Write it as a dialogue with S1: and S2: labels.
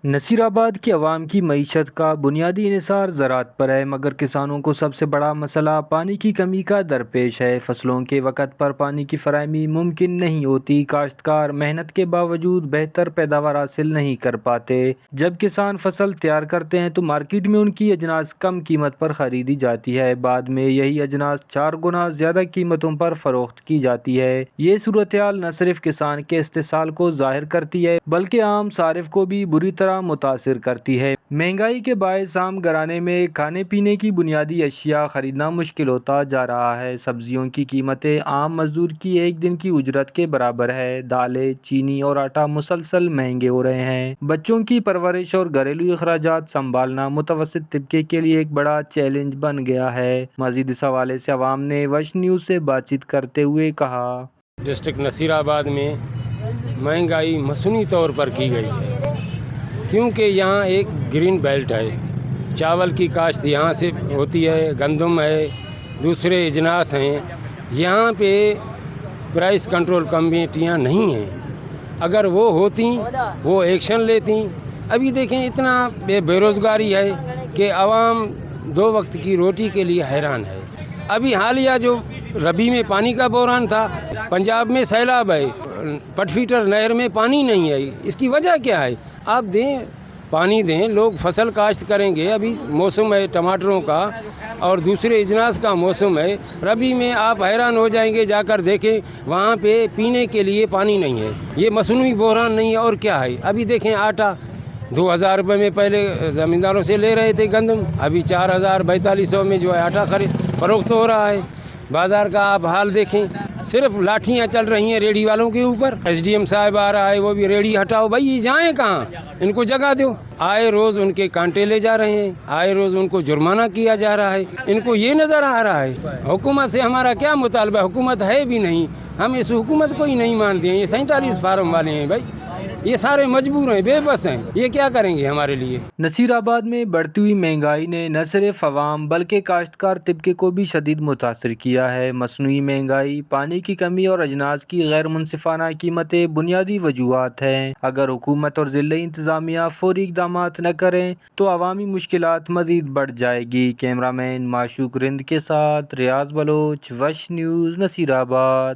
S1: نصیرآباد کی عوام کی معیشت کا بنیادی انحصار زراعت پر ہے، مگر کسانوں کو سب سے بڑا مسئلہ پانی کی کمی کا درپیش ہے۔ فصلوں کے وقت پر پانی کی فراہمی ممکن نہیں ہوتی۔ کاشتکار محنت کے باوجود بہتر پیداوار حاصل نہیں کر پاتے۔ جب کسان فصل تیار کرتے ہیں تو مارکیٹ میں ان کی اجناس کم قیمت پر خریدی جاتی ہے، بعد میں یہی اجناس 4 گنا زیادہ قیمتوں پر فروخت کی جاتی ہے۔ یہ صورتحال نہ صرف کسان کے استحصال کو ظاہر کرتی ہے بلکہ عام صارف کو بھی بری طرح متاثر کرتی ہے۔ مہنگائی کے باعث عام گھرانے میں کھانے پینے کی بنیادی اشیاء خریدنا مشکل ہوتا جا رہا ہے۔ سبزیوں کی قیمتیں عام مزدور کی ایک دن کی اجرت کے برابر ہے۔ دالیں، چینی اور آٹا مسلسل مہنگے ہو رہے ہیں۔ بچوں کی پرورش اور گھریلو اخراجات سنبھالنا متوسط طبقے کے لیے ایک بڑا چیلنج بن گیا ہے۔ مزید اس حوالے سے عوام نے وش نیوز سے بات چیت کرتے ہوئے کہا۔
S2: ڈسٹرکٹ نصیر آباد میں مہنگائی مصنوعی طور پر کی گئی ہے، کیونکہ یہاں ایک گرین بیلٹ ہے۔ چاول کی کاشت یہاں سے ہوتی ہے، گندم ہے، دوسرے اجناس ہیں۔ یہاں پہ پرائس کنٹرول کمیٹیاں نہیں ہیں۔ اگر وہ ہوتیں وہ ایکشن لیتیں۔ ابھی دیکھیں اتنا بے روزگاری ہے کہ عوام 2 وقت کی روٹی کے لیے حیران ہے۔ ابھی حالیہ جو ربی میں پانی کا بحران تھا، پنجاب میں سیلاب ہے، پٹ فیٹر نہر میں پانی نہیں ہے۔ اس کی وجہ کیا ہے؟ آپ دیں، پانی دیں، لوگ فصل کاشت کریں گے۔ ابھی موسم ہے ٹماٹروں کا اور دوسرے اجناس کا موسم ہے۔ ربی میں آپ حیران ہو جائیں گے، جا کر دیکھیں وہاں پہ پینے کے لیے پانی نہیں ہے۔ یہ مصنوعی بحران نہیں ہے اور کیا ہے؟ ابھی دیکھیں آٹا 2000 روپے میں پہلے زمینداروں سے لے رہے تھے گندم، ابھی 4000 4200 میں جو ہے آٹا فروخت ہو رہا ہے۔ بازار کا آپ حال دیکھیں، صرف لاٹھیاں چل رہی ہیں ریڑھی والوں کے اوپر۔ ایس ڈی ایم صاحب آ رہا ہے، وہ بھی ریڑھی ہٹاؤ بھائی، یہ جائیں کہاں؟ ان کو جگہ دو۔ آئے روز ان کے کانٹے لے جا رہے ہیں، آئے روز ان کو جرمانہ کیا جا رہا ہے۔ ان کو یہ نظر آ رہا ہے حکومت سے ہمارا کیا مطالبہ ہے؟ حکومت ہے بھی نہیں، ہم اس حکومت کو ہی نہیں مانتے ہیں۔ یہ 47 فارم والے ہیں بھائی، یہ سارے مجبور ہیں، بے بس ہیں، یہ کیا کریں گے ہمارے لیے؟
S1: نصیرآباد میں بڑھتی ہوئی مہنگائی نے نہ صرف عوام بلکہ کاشتکار طبقے کو بھی شدید متاثر کیا ہے۔ مصنوعی مہنگائی، پانی کی کمی اور اجناس کی غیر منصفانہ قیمتیں بنیادی وجوہات ہیں۔ اگر حکومت اور ضلعی انتظامیہ فوری اقدامات نہ کریں تو عوامی مشکلات مزید بڑھ جائے گی۔ کیمرہ مین معشوق رند کے ساتھ ریاض بلوچ، وش نیوز، نصیرآباد۔